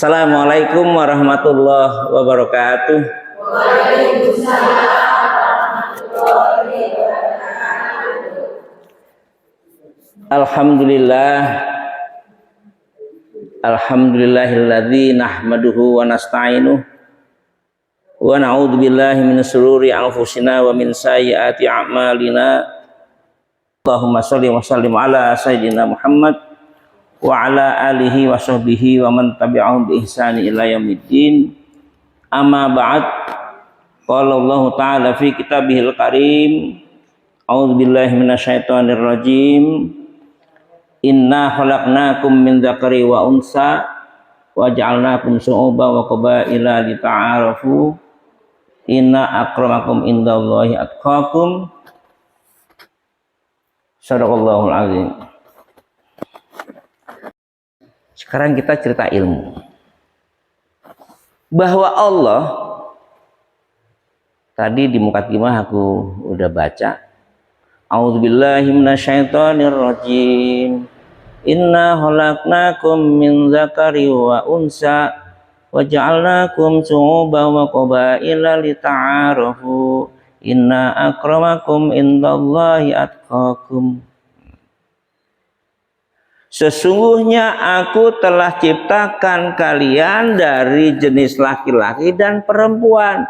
Assalamualaikum warahmatullahi wabarakatuh. Alhamdulillah. Alhamdulillahilladzi nahmaduhu wa nasta'inuh wa na'udzu billahi min shururi anfusina wa min sayyiati a'malina. Allahumma shalli wa sallim ala sayyidina Muhammad wa ala alihi wa sahbihi wa man tabi'ahum bi ihsani ila yaumiddin. Amma ba'd. Qala Allah ta'ala fi kitabihil karim, a'udzu billahi minasyaitonir rajim. Inna khalaqnakum min dzakari wa unsa wa ja'alnakum syu'uban wa qabaila lita'arafu. Inna akramakum indallahi atqakum. Shadaqallahul azim. Sekarang kita cerita ilmu. Bahwa Allah, tadi di mukaddimah aku udah baca, a'udzubillahi minasyaitonir rajim. Inna khalaqnakum min dzakari wa unsa wa ja'alnakum syu'uban wa qabaila lita'arafu. Inna akramakum indallahi atqakum. Sesungguhnya aku telah ciptakan kalian dari jenis laki-laki dan perempuan.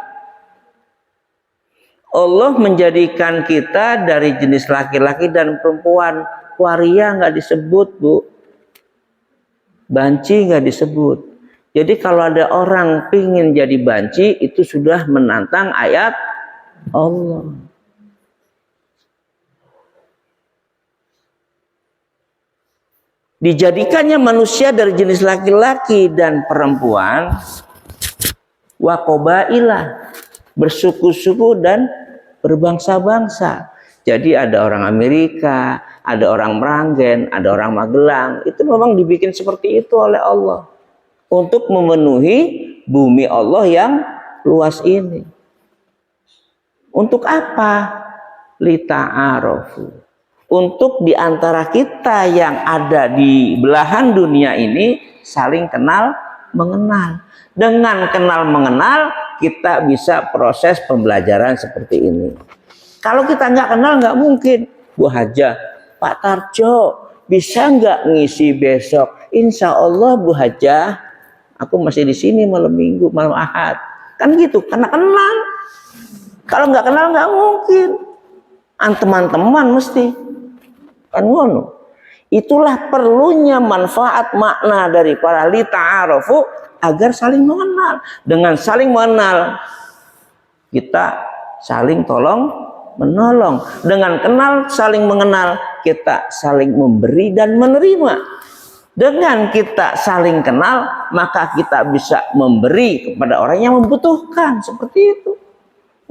Allah menjadikan kita dari jenis laki-laki dan perempuan. Waria nggak disebut, Bu. Banci nggak disebut. Jadi kalau ada orang pingin jadi banci, itu sudah menantang ayat Allah. Dijadikannya manusia dari jenis laki-laki dan perempuan, wa qabaila, bersuku-suku dan berbangsa-bangsa. Jadi ada orang Amerika, ada orang Meranggen, ada orang Magelang. Itu memang dibikin seperti itu oleh Allah untuk memenuhi bumi Allah yang luas ini. Untuk apa? Lita'arafu. Untuk diantara kita yang ada di belahan dunia ini saling kenal mengenal. Dengan kenal mengenal kita bisa proses pembelajaran seperti ini. Kalau kita nggak kenal nggak mungkin. Bu Hajah, Pak Tarjo bisa nggak ngisi besok? Insya Allah Bu Hajah, aku masih di sini malam minggu, malam Ahad. Kan gitu, karena kenal. Kalau nggak kenal nggak mungkin. Teman-teman mesti. Kan ngono. Itulah perlunya manfaat makna dari para lita'arafu agar saling mengenal. Dengan saling mengenal kita saling tolong menolong. Dengan kenal saling mengenal kita saling memberi dan menerima. Dengan kita saling kenal maka kita bisa memberi kepada orang yang membutuhkan, seperti itu.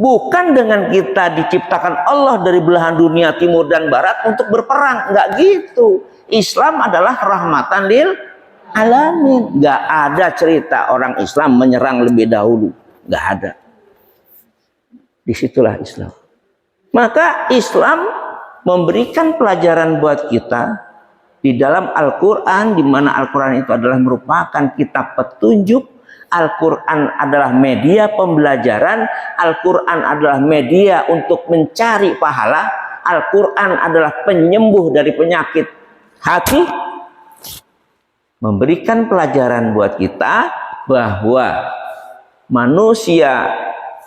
Bukan dengan kita diciptakan Allah dari belahan dunia timur dan barat untuk berperang. Enggak gitu. Islam adalah rahmatan lil alamin. Enggak ada cerita orang Islam menyerang lebih dahulu. Enggak ada. Disitulah Islam. Maka Islam memberikan pelajaran buat kita di dalam Al-Quran, di mana Al-Quran itu adalah merupakan kitab petunjuk. Al-Quran adalah media pembelajaran, Al-Quran adalah media untuk mencari pahala, Al-Quran adalah penyembuh dari penyakit hati, memberikan pelajaran buat kita bahwa manusia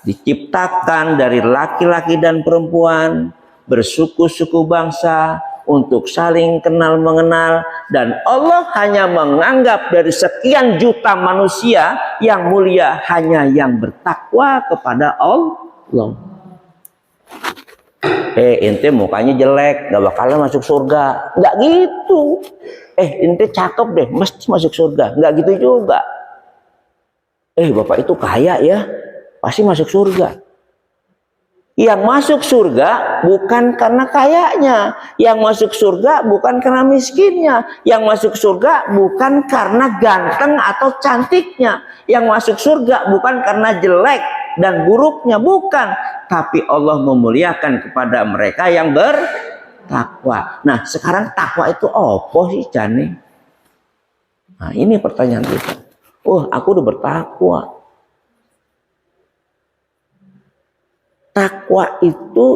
diciptakan dari laki-laki dan perempuan, bersuku-suku bangsa, untuk saling kenal mengenal, dan Allah hanya menganggap dari sekian juta manusia yang mulia hanya yang bertakwa kepada Allah. Ente mukanya jelek, gak bakalan masuk surga. Nggak gitu. Ente cakep deh, mesti masuk surga. Nggak gitu juga. Bapak itu kaya ya, pasti masuk surga. Yang masuk surga bukan karena kayanya, yang masuk surga bukan karena miskinnya, yang masuk surga bukan karena ganteng atau cantiknya, yang masuk surga bukan karena jelek dan buruknya, bukan. Tapi Allah memuliakan kepada mereka yang bertakwa. Nah, sekarang takwa itu apa sih, Jani? Nah, ini pertanyaan kita. Oh, aku udah bertakwa. Takwa itu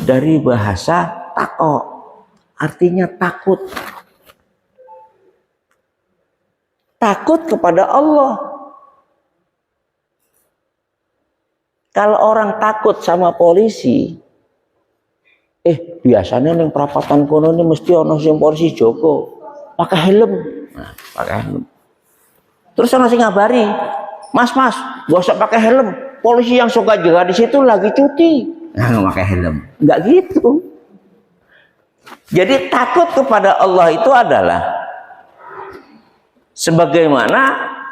dari bahasa tako, artinya takut. Takut kepada Allah. Kalau orang takut sama polisi, biasanya yang perapatan kono ini mesti ono sing polisi Joko pakai helm. Nah, pakai helm. Terus orang sing ngabari, Mas, gak usah pakai helm. Polisi yang suka jaga di situ lagi cuti. Nah, nggak pakai helm. Nggak gitu. Jadi takut kepada Allah itu adalah sebagaimana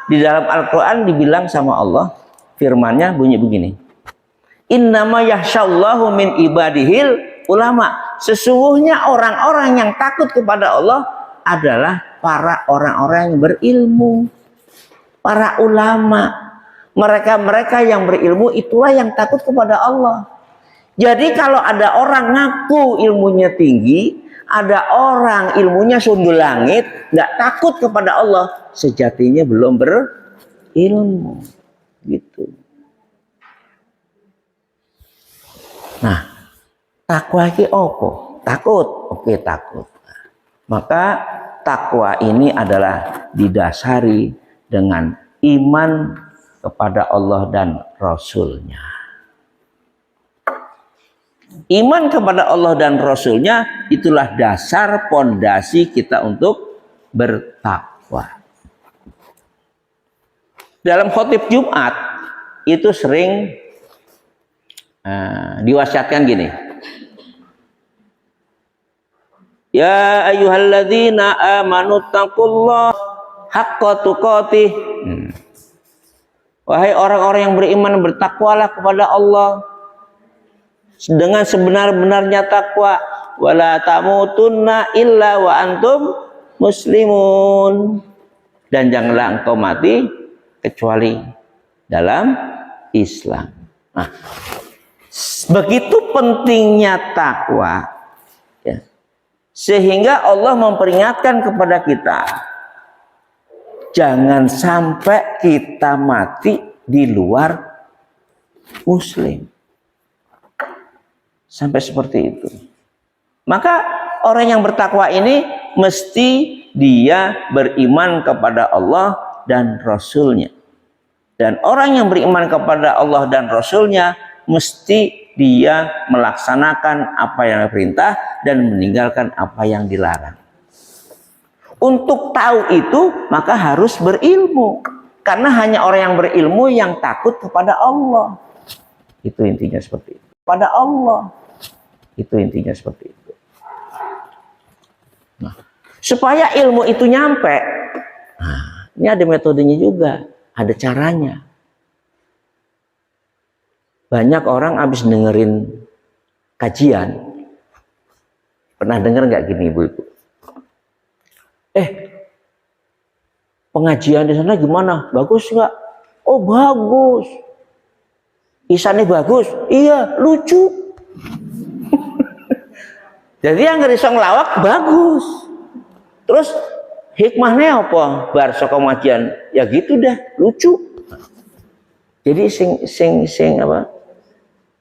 di dalam Al-Quran dibilang sama Allah, firmannya bunyi begini. Innama yakhsyallahu min ibadihil ulama. Sesungguhnya orang-orang yang takut kepada Allah adalah para orang-orang yang berilmu. Para ulama, mereka yang berilmu itulah yang takut kepada Allah. Jadi kalau ada orang ngaku ilmunya tinggi, ada orang ilmunya sundul langit, nggak takut kepada Allah, sejatinya belum berilmu, gitu. Nah, takwa ini apa? Takut, oke takut. Maka takwa ini adalah didasari dengan iman kepada Allah dan Rasul-Nya. Iman kepada Allah dan Rasul-Nya itulah dasar pondasi kita untuk bertakwa. Dalam khotib Jumat itu sering diwasiatkan gini. Ya ayyuhalladzina amanu taqullaha haqqa tuqatih. Wahai orang-orang yang beriman, bertakwalah kepada Allah dengan sebenar-benarnya takwa. Wala tamutunna illa wa antum muslimun. Dan janganlah engkau mati kecuali dalam Islam. Nah, begitu pentingnya takwa, ya, sehingga Allah memperingatkan kepada kita, jangan sampai kita mati di luar Muslim. Sampai seperti itu. Maka orang yang bertakwa ini mesti dia beriman kepada Allah dan Rasul-Nya. Dan orang yang beriman kepada Allah dan Rasul-Nya mesti dia melaksanakan apa yang diperintah dan meninggalkan apa yang dilarang. Untuk tahu itu maka harus berilmu. Karena hanya orang yang berilmu yang takut kepada Allah. Itu intinya seperti itu. Pada Allah. Itu intinya seperti itu. Nah, supaya ilmu itu nyampe, nah, ini ada metodenya juga, ada caranya. Banyak orang habis dengerin kajian, pernah denger nggak gini ibu-ibu? Pengajian di sana gimana? Bagus nggak? Oh bagus. Isannya bagus? Iya, lucu. Jadi yang ngerisa ngelawak bagus. Terus hikmahnya apa? Bar saka pengajian, ya gitu dah, lucu. Jadi sing apa?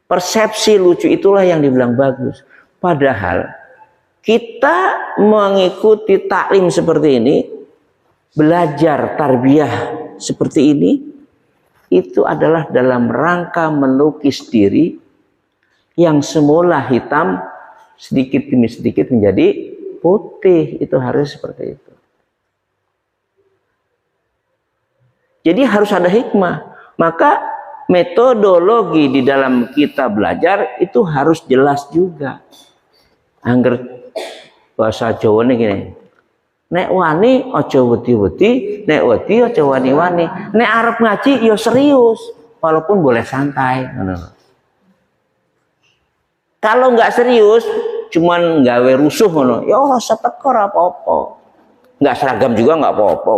Persepsi lucu itulah yang dibilang bagus. Padahal kita mengikuti taklim seperti ini, belajar tarbiyah seperti ini, itu adalah dalam rangka melukis diri yang semula hitam sedikit demi sedikit menjadi putih. Itu harus seperti itu. Jadi harus ada hikmah. Maka metodologi di dalam kita belajar itu harus jelas juga. Angger bahasa Jawa ini gini. Nek wani aja wedi-wedi, nek wedi aja wani-wani. Nek arep ngaji ya serius, walaupun boleh santai. Kalau nggak serius, cuman gawe rusuh ngono, ya rasa tekor apa-apa. Nggak seragam juga nggak apa-apa.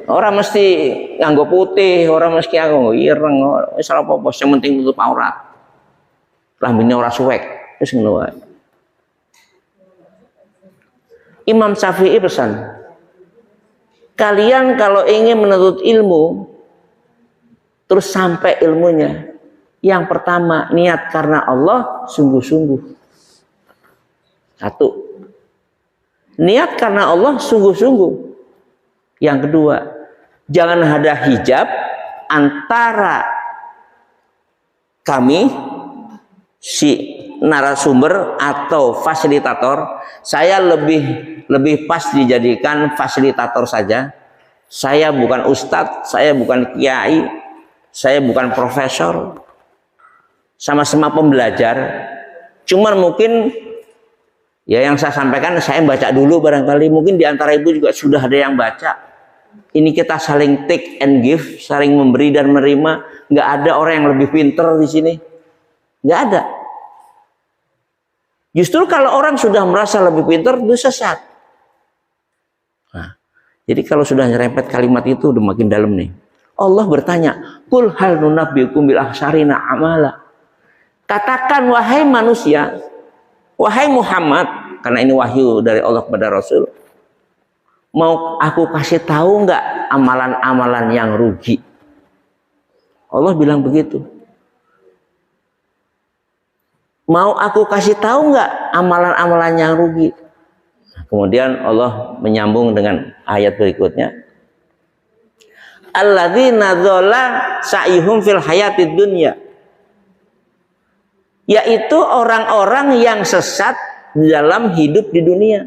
Orang mesti nganggo putih, orang mesti nganggo ireng, wis ora apa-apa, sing penting tutup aurat. Lambene ora suwek, wis ngono wae. Imam Syafi'i pesan, kalian kalau ingin menuntut ilmu terus sampai ilmunya, yang pertama niat karena Allah sungguh-sungguh. Satu, niat karena Allah sungguh-sungguh. Yang kedua, jangan ada hijab antara kami si narasumber atau fasilitator. Saya lebih pas dijadikan fasilitator saja. Saya bukan ustadz, saya bukan kiai, saya bukan profesor. Sama-sama pembelajar. Cuman mungkin ya yang saya sampaikan saya baca dulu barangkali, mungkin di antara ibu juga sudah ada yang baca. Ini kita saling take and give, saling memberi dan menerima. Nggak ada orang yang lebih pintar di sini. Nggak ada. Justru kalau orang sudah merasa lebih pintar, itu sesat. Nah, jadi kalau sudah nyerempet kalimat itu udah makin dalam nih. Allah bertanya, "Qul hal nunabbiukum bil akhsarina amala." Katakan wahai manusia, wahai Muhammad, karena ini wahyu dari Allah kepada Rasul, mau aku kasih tahu nggak amalan-amalan yang rugi? Allah bilang begitu. Mau aku kasih tahu nggak amalan-amalan yang rugi? Kemudian Allah menyambung dengan ayat berikutnya. Alladzina dzalla sa'yuhum fil hayatid dunya. Yaitu orang-orang yang sesat dalam hidup di dunia.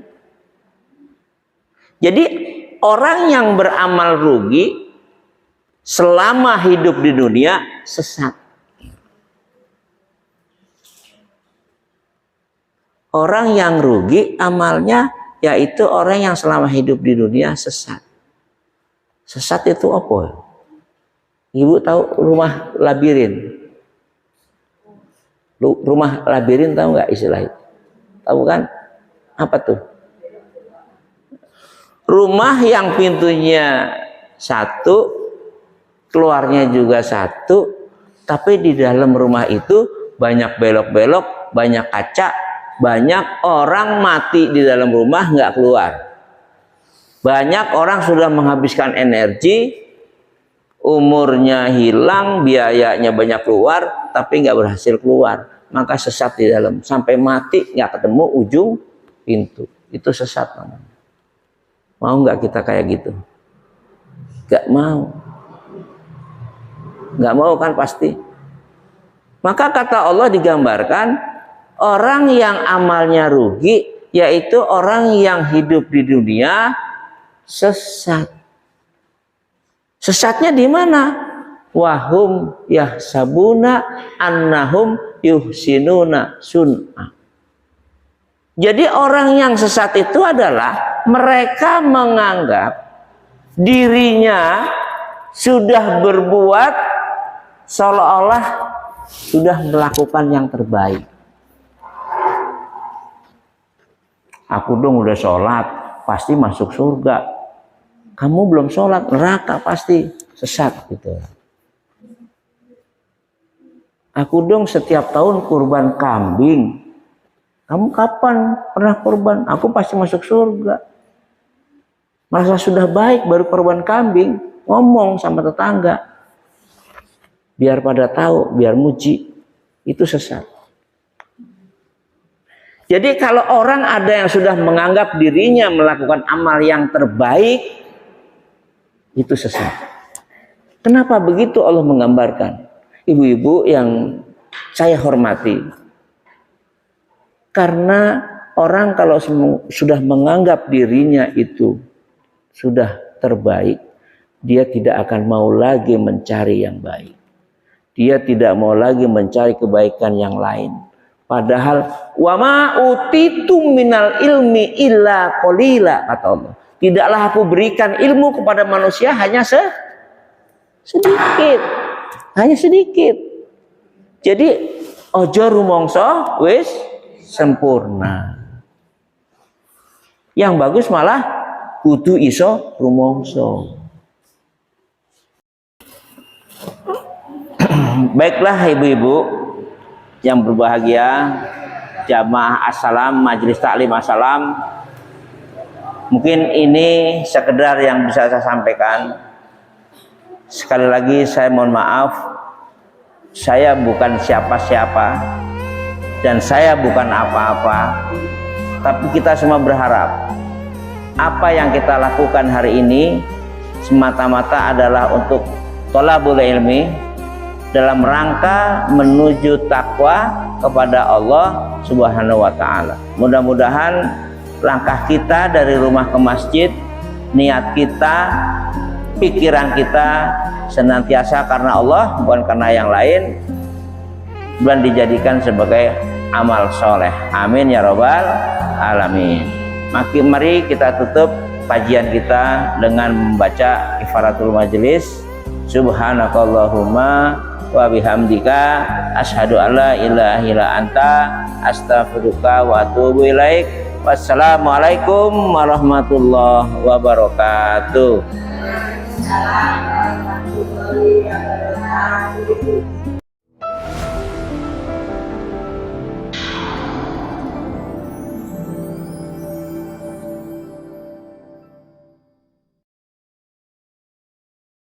Jadi orang yang beramal rugi selama hidup di dunia sesat. Orang yang rugi amalnya yaitu orang yang selama hidup di dunia sesat. Sesat itu apa? Ibu tahu rumah labirin? Rumah labirin tahu nggak istilah itu? Tahu kan? Apa tuh? Rumah yang pintunya satu, keluarnya juga satu, tapi di dalam rumah itu banyak belok-belok, banyak kaca, banyak orang mati di dalam rumah nggak keluar. Banyak orang sudah menghabiskan energi, umurnya hilang, biayanya banyak keluar, tapi nggak berhasil keluar. Maka sesat di dalam, sampai mati nggak ketemu ujung pintu. Itu sesat namanya. Mau nggak kita kayak gitu? Nggak mau. Nggak mau kan pasti. Maka kata Allah digambarkan, orang yang amalnya rugi, yaitu orang yang hidup di dunia sesat. Sesatnya di mana? Wahum yahsabuna annahum yuhsinuna sun'a. Jadi orang yang sesat itu adalah mereka menganggap dirinya sudah berbuat seolah-olah sudah melakukan yang terbaik. Aku dong udah sholat, pasti masuk surga. Kamu belum sholat, neraka pasti, sesat gitu. Aku dong setiap tahun kurban kambing. Kamu kapan pernah kurban? Aku pasti masuk surga. Merasa sudah baik baru kurban kambing, ngomong sama tetangga. Biar pada tahu, biar muji. Itu sesat. Jadi kalau orang ada yang sudah menganggap dirinya melakukan amal yang terbaik, itu sesat. Kenapa begitu Allah menggambarkan? Ibu-ibu yang saya hormati, karena orang kalau sudah menganggap dirinya itu sudah terbaik, dia tidak akan mau lagi mencari yang baik. Dia tidak mau lagi mencari kebaikan yang lain. Padahal wa ma utitum minal ilmi illa qalila, kata Allah. Tidaklah aku berikan ilmu kepada manusia hanya sedikit. Hanya sedikit. Jadi ojo rumongso wis sempurna. Yang bagus malah kudu iso rumongso. Baiklah ibu-ibu yang berbahagia, jamaah assalam, majelis taklim assalam. Mungkin ini sekedar yang bisa saya sampaikan. Sekali lagi saya mohon maaf, saya bukan siapa-siapa dan saya bukan apa-apa, tapi kita semua berharap apa yang kita lakukan hari ini semata-mata adalah untuk thalabul ilmi dalam rangka menuju takwa kepada Allah Subhanahu wa taala. Mudah-mudahan langkah kita dari rumah ke masjid, niat kita, pikiran kita senantiasa karena Allah, bukan karena yang lain, dan dijadikan sebagai amal soleh. Amin ya robbal alamin. Mari kita tutup kajian kita dengan membaca kifaratul majelis. Subhanakallahumma wa bihamdika asyhadu alla ilaha illa anta astaghfiruka wa atubu ilaik. Wassalamualaikum warahmatullahi wabarakatuh.